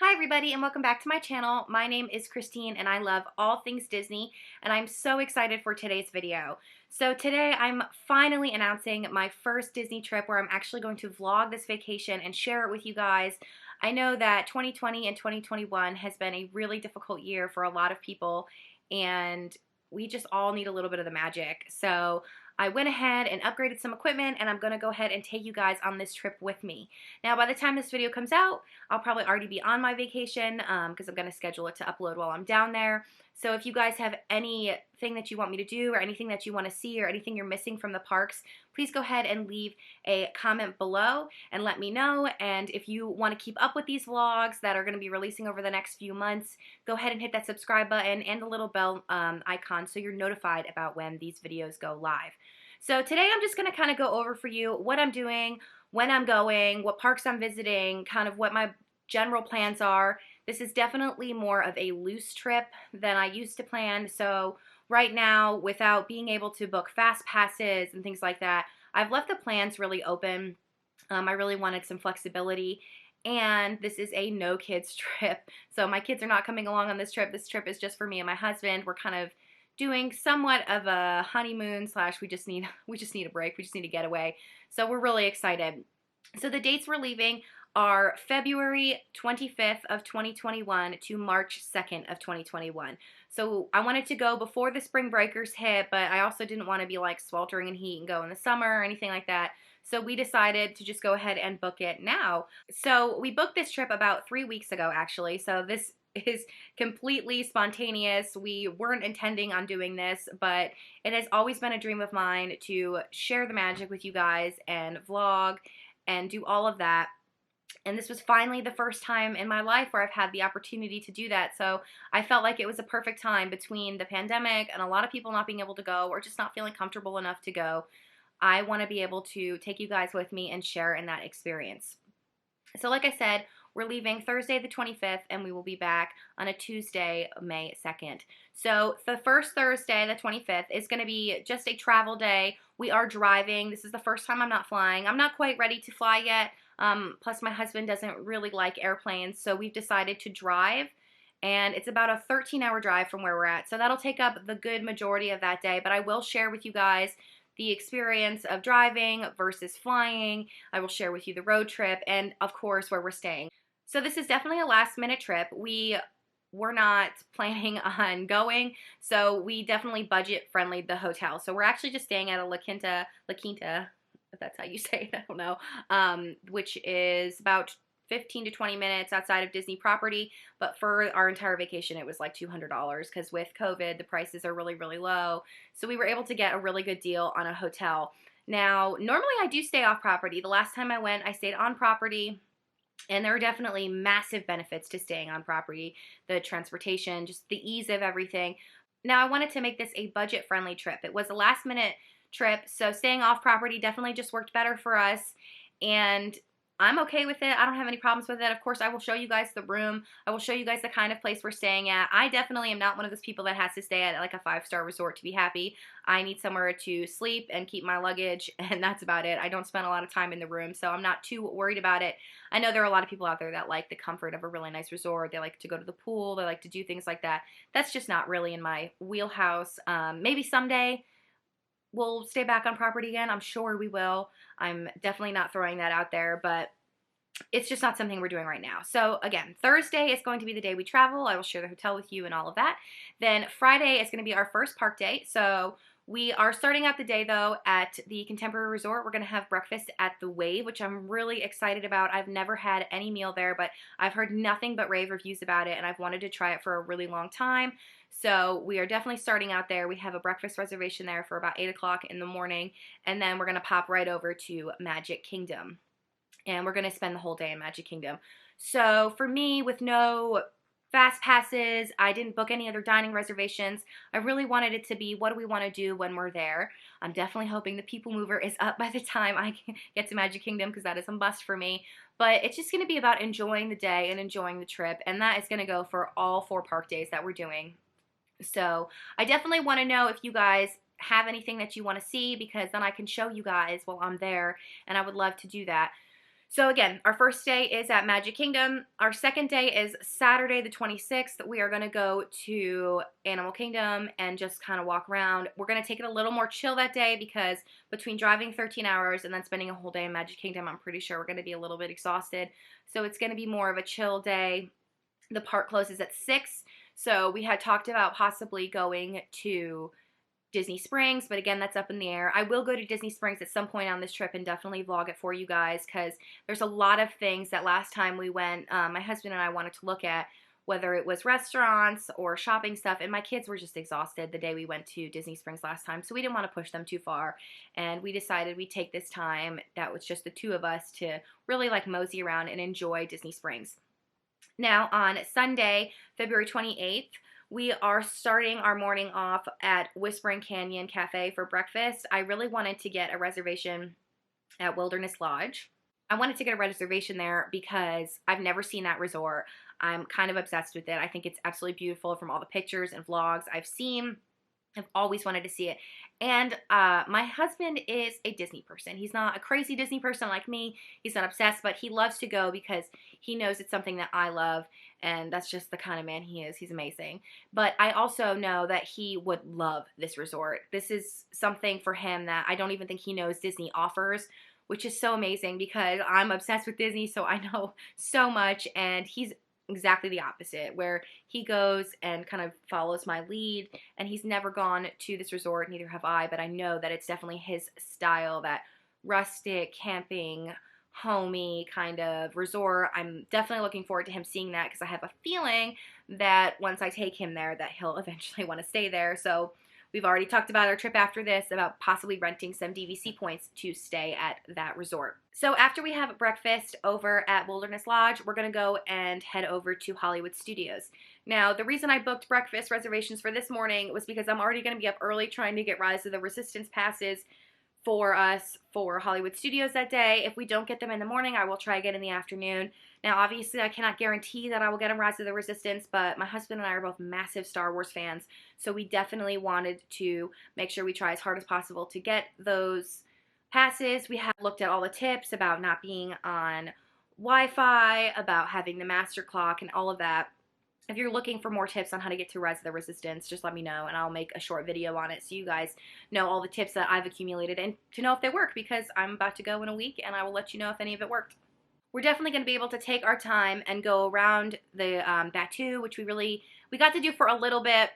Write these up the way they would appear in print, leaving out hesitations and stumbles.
Hi everybody and welcome back to my channel. My name is Christine and I love all things Disney and I'm so excited for today's video. So today I'm finally announcing my first Disney trip where I'm actually going to vlog this vacation and share it with you guys. I know that 2020 and 2021 has been a really difficult year for a lot of people and we just all need a little bit of the magic. So I went ahead and upgraded some equipment and I'm going to go ahead and take you guys on this trip with me. Now by the time this video comes out, I'll probably already be on my vacation because I'm going to schedule it to upload while I'm down there. So if you guys have anything that you want me to do or anything that you want to see or anything you're missing from the parks, please go ahead and leave a comment below and let me know. And if you want to keep up with these vlogs that are going to be releasing over the next few months, go ahead and hit that subscribe button and the little bell icon so you're notified about when these videos go live. So today I'm just going to kind of go over for you what I'm doing, when I'm going, what parks I'm visiting, kind of what my general plans are. This is definitely more of a loose trip than I used to plan. So right now, without being able to book fast passes and things like that, I've left the plans really open. I really wanted some flexibility. And this is a no kids trip. So my kids are not coming along on this trip. This trip is just for me and my husband. We're kind of doing somewhat of a honeymoon slash we just need a break. We just need a getaway. So we're really excited. So the dates we're leaving are February 25th of 2021 to March 2nd of 2021. So I wanted to go before the spring breakers hit, but I also didn't want to be like sweltering in heat and go in the summer or anything like that. So we decided to just go ahead and book it now. So we booked this trip about 3 weeks ago, actually. So this is completely spontaneous. We weren't intending on doing this, but it has always been a dream of mine to share the magic with you guys and vlog and do all of that. And this was finally the first time in my life where I've had the opportunity to do that. So I felt like it was a perfect time between the pandemic and a lot of people not being able to go or just not feeling comfortable enough to go. I want to be able to take you guys with me and share in that experience. So like I said, we're leaving Thursday the 25th and we will be back on a Tuesday, May 2nd. So the first Thursday, the 25th, is going to be just a travel day. We are driving. This is the first time I'm not flying. I'm not quite ready to fly yet. Plus my husband doesn't really like airplanes, so we've decided to drive. And it's about a 13-hour drive from where we're at. So that'll take up the good majority of that day, but I will share with you guys the experience of driving versus flying. I will share with you the road trip and, of course, where we're staying. So this is definitely a last-minute trip. We were not planning on going, so we definitely budget-friendly the hotel. So we're actually just staying at a La Quinta, if that's how you say it, I don't know, which is about 15 to 20 minutes outside of Disney property, but for our entire vacation it was like $200 because with COVID the prices are really, really low. So we were able to get a really good deal on a hotel. Now, normally I do stay off property. The last time I went, I stayed on property, and there are definitely massive benefits to staying on property. The transportation, just the ease of everything. Now, I wanted to make this a budget-friendly trip. It was a last-minute trip, so staying off property definitely just worked better for us, and I'm okay with it. I don't have any problems with it. Of course, I will show you guys the room. I will show you guys the kind of place we're staying at. I definitely am not one of those people that has to stay at like a 5-star resort to be happy. I need somewhere to sleep and keep my luggage, and that's about it. I don't spend a lot of time in the room, so I'm not too worried about it. I know there are a lot of people out there that like the comfort of a really nice resort. They like to go to the pool. They like to do things like that. That's just not really in my wheelhouse. Maybe someday we'll stay back on property again. I'm sure we will. I'm definitely not throwing that out there, but it's just not something we're doing right now. So again, Thursday is going to be the day we travel. I will share the hotel with you and all of that. Then Friday is going to be our first park day. So we are starting out the day though at the Contemporary Resort. We're going to have breakfast at the Wave, which I'm really excited about. I've never had any meal there, but I've heard nothing but rave reviews about it and I've wanted to try it for a really long time. So we are definitely starting out there. We have a breakfast reservation there for about 8 o'clock in the morning, and then we're going to pop right over to Magic Kingdom. And we're going to spend the whole day in Magic Kingdom. So for me, with no fast passes, I didn't book any other dining reservations. I really wanted it to be, what do we want to do when we're there? I'm definitely hoping the People Mover is up by the time I get to Magic Kingdom because that is a must for me. But it's just going to be about enjoying the day and enjoying the trip. And that is going to go for all 4 park days that we're doing. So I definitely want to know if you guys have anything that you want to see, because then I can show you guys while I'm there, and I would love to do that. So again, our first day is at Magic Kingdom. Our second day is Saturday the 26th. We are going to go to Animal Kingdom and just kind of walk around. We're going to take it a little more chill that day because between driving 13 hours and then spending a whole day in Magic Kingdom, I'm pretty sure we're going to be a little bit exhausted. So it's going to be more of a chill day. The park closes at 6. So we had talked about possibly going to Disney Springs, but again, that's up in the air. I will go to Disney Springs at some point on this trip and definitely vlog it for you guys because there's a lot of things that last time we went, my husband and I wanted to look at, whether it was restaurants or shopping stuff, and my kids were just exhausted the day we went to Disney Springs last time, so we didn't want to push them too far, and we decided we'd take this time that was just the two of us to really like mosey around and enjoy Disney Springs. Now on Sunday, February 28th, we are starting our morning off at Whispering Canyon Cafe for breakfast. I really wanted to get a reservation at Wilderness Lodge. I wanted to get a reservation there because I've never seen that resort. I'm kind of obsessed with it. I think it's absolutely beautiful from all the pictures and vlogs I've seen. I've always wanted to see it. And my husband is a Disney person. He's not a crazy Disney person like me. He's not obsessed, but he loves to go because he knows it's something that I love, and that's just the kind of man he is. He's amazing. But I also know that he would love this resort. This is something for him that I don't even think he knows Disney offers, which is so amazing because I'm obsessed with Disney, so I know so much, and he's exactly the opposite, where he goes and kind of follows my lead, and he's never gone to this resort, neither have I, but I know that it's definitely his style, that rustic, camping, homey kind of resort. I'm definitely looking forward to him seeing that because I have a feeling that once I take him there that he'll eventually want to stay there. So we've already talked about our trip after this, about possibly renting some DVC points to stay at that resort. So after we have breakfast over at Wilderness Lodge, we're going to go and head over to Hollywood Studios. Now, the reason I booked breakfast reservations for this morning was because I'm already going to be up early trying to get Rise of the Resistance passes for us for Hollywood Studios that day. If we don't get them in the morning, I will try again in the afternoon. Now, obviously, I cannot guarantee that I will get them Rise of the Resistance, but my husband and I are both massive Star Wars fans, so we definitely wanted to make sure we try as hard as possible to get those passes. We have looked at all the tips about not being on Wi-Fi, about having the master clock, and all of that. If you're looking for more tips on how to get to Rise of the Resistance, just let me know, and I'll make a short video on it so you guys know all the tips that I've accumulated and to know if they work, because I'm about to go in a week, and I will let you know if any of it worked. We're definitely going to be able to take our time and go around the Batuu, which we got to do for a little bit.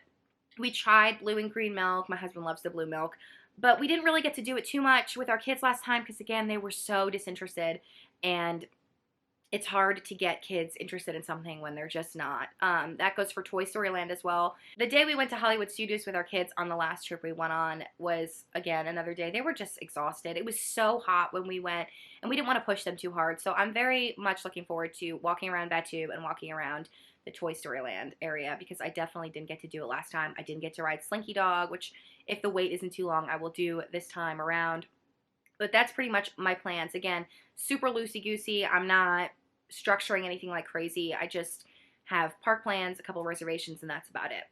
We tried blue and green milk. My husband loves the blue milk, but we didn't really get to do it too much with our kids last time because, again, they were so disinterested, and it's hard to get kids interested in something when they're just not. That goes for Toy Story Land as well. The day we went to Hollywood Studios with our kids on the last trip we went on was, again, another day. They were just exhausted. It was so hot when we went, and we didn't want to push them too hard. So I'm very much looking forward to walking around Batuu and walking around the Toy Story Land area because I definitely didn't get to do it last time. I didn't get to ride Slinky Dog, which if the wait isn't too long, I will do this time around. But that's pretty much my plans. Again, super loosey-goosey. I'm not structuring anything like crazy. I just have park plans, a couple reservations, and that's about it.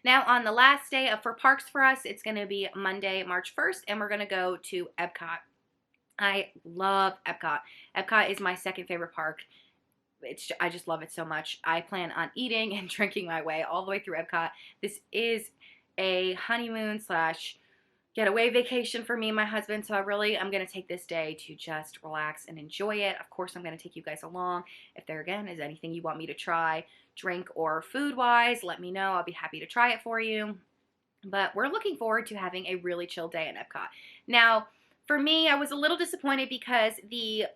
Now, on the last day for parks for us, it's going to be Monday, March 1st, and we're going to go to Epcot. I love Epcot. Epcot is my second favorite park. I just love it so much. I plan on eating and drinking my way all the way through Epcot. This is a honeymoon slash getaway vacation for me and my husband, so I'm going to take this day to just relax and enjoy it. Of course, I'm going to take you guys along. If there, again, is anything you want me to try, drink or food-wise, let me know. I'll be happy to try it for you. But we're looking forward to having a really chill day in Epcot. Now, for me, I was a little disappointed because the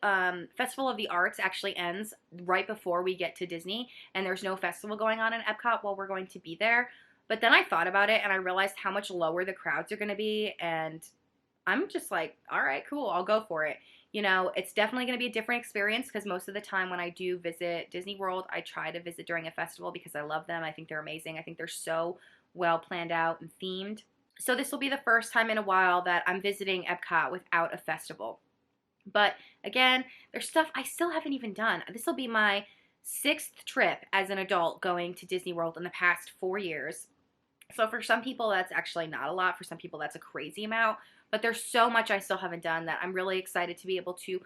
Festival of the Arts actually ends right before we get to Disney, and there's no festival going on in Epcot while we're going to be there. But then I thought about it, and I realized how much lower the crowds are going to be, and I'm just like, all right, cool, I'll go for it. You know, it's definitely going to be a different experience because most of the time when I do visit Disney World, I try to visit during a festival because I love them. I think they're amazing. I think they're so well planned out and themed. So this will be the first time in a while that I'm visiting Epcot without a festival. But again, there's stuff I still haven't even done. This will be my 6th trip as an adult going to Disney World in the past 4 years. So for some people, that's actually not a lot. For some people, that's a crazy amount. But there's so much I still haven't done that I'm really excited to be able to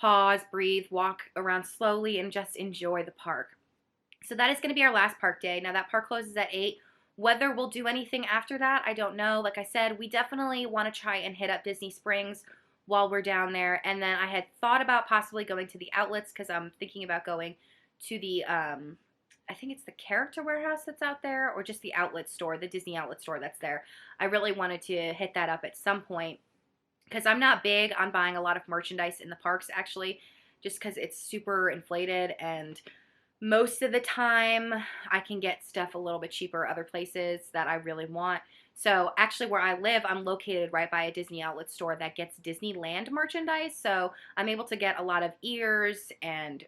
pause, breathe, walk around slowly, and just enjoy the park. So that is going to be our last park day. Now that park closes at 8. Whether we'll do anything after that, I don't know. Like I said, we definitely want to try and hit up Disney Springs while we're down there. And then I had thought about possibly going to the outlets because I'm thinking about going to the, I think it's the Character Warehouse that's out there, or just the outlet store, the Disney outlet store that's there. I really wanted to hit that up at some point because I'm not big on buying a lot of merchandise in the parks, actually, just because it's super inflated, and most of the time I can get stuff a little bit cheaper other places that I really want. So actually where I live, I'm located right by a Disney outlet store that gets Disneyland merchandise. So I'm able to get a lot of ears and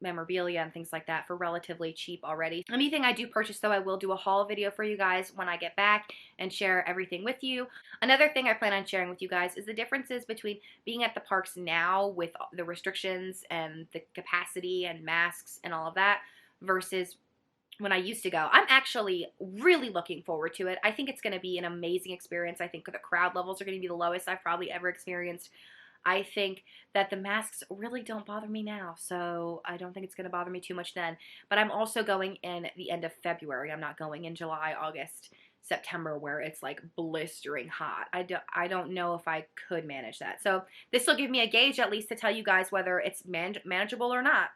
memorabilia and things like that for relatively cheap already. Anything I do purchase, though, I will do a haul video for you guys when I get back and share everything with you. Another thing I plan on sharing with you guys is the differences between being at the parks now with the restrictions and the capacity and masks and all of that versus when I used to go. I'm actually really looking forward to it. I think it's going to be an amazing experience. I think the crowd levels are going to be the lowest I've probably ever experienced. I think that the masks really don't bother me now, so I don't think it's going to bother me too much then. But I'm also going in the end of February. I'm not going in July, August, September, where it's like blistering hot. I don't know if I could manage that. So this will give me a gauge at least to tell you guys whether it's manageable or not.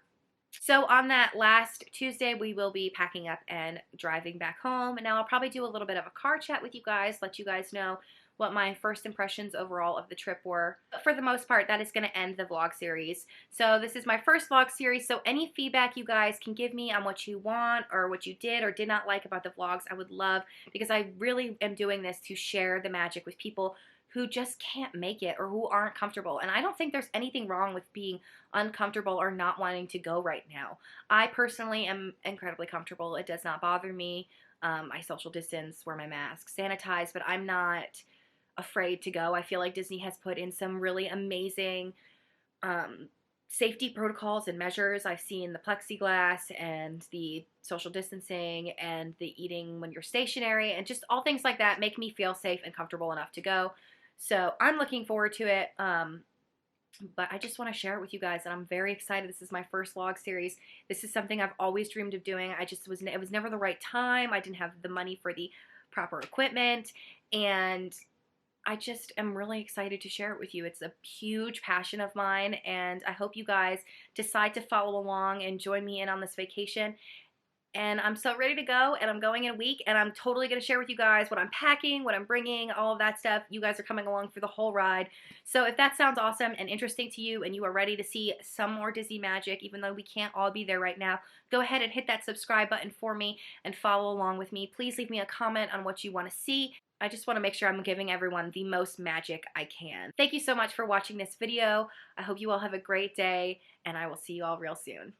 So on that last Tuesday, we will be packing up and driving back home. And now I'll probably do a little bit of a car chat with you guys, let you guys know what my first impressions overall of the trip were. But for the most part, that is going to end the vlog series. So this is my first vlog series, so any feedback you guys can give me on what you want or what you did or did not like about the vlogs, I would love, because I really am doing this to share the magic with people who just can't make it or who aren't comfortable. And I don't think there's anything wrong with being uncomfortable or not wanting to go right now. I personally am incredibly comfortable. It does not bother me. I social distance, wear my mask, sanitize, but I'm not afraid to go. I feel like Disney has put in some really amazing safety protocols and measures. I've seen the plexiglass and the social distancing and the eating when you're stationary and just all things like that make me feel safe and comfortable enough to go. So I'm looking forward to it. But I just want to share it with you guys, and I'm very excited. This is my first vlog series. This is something I've always dreamed of doing. It was never the right time. I didn't have the money for the proper equipment, and I just am really excited to share it with you. It's a huge passion of mine, and I hope you guys decide to follow along and join me in on this vacation. And I'm so ready to go, and I'm going in a week, and I'm totally going to share with you guys what I'm packing, what I'm bringing, all of that stuff. You guys are coming along for the whole ride. So if that sounds awesome and interesting to you and you are ready to see some more Disney magic, even though we can't all be there right now, go ahead and hit that subscribe button for me and follow along with me. Please leave me a comment on what you want to see. I just want to make sure I'm giving everyone the most magic I can. Thank you so much for watching this video. I hope you all have a great day, and I will see you all real soon.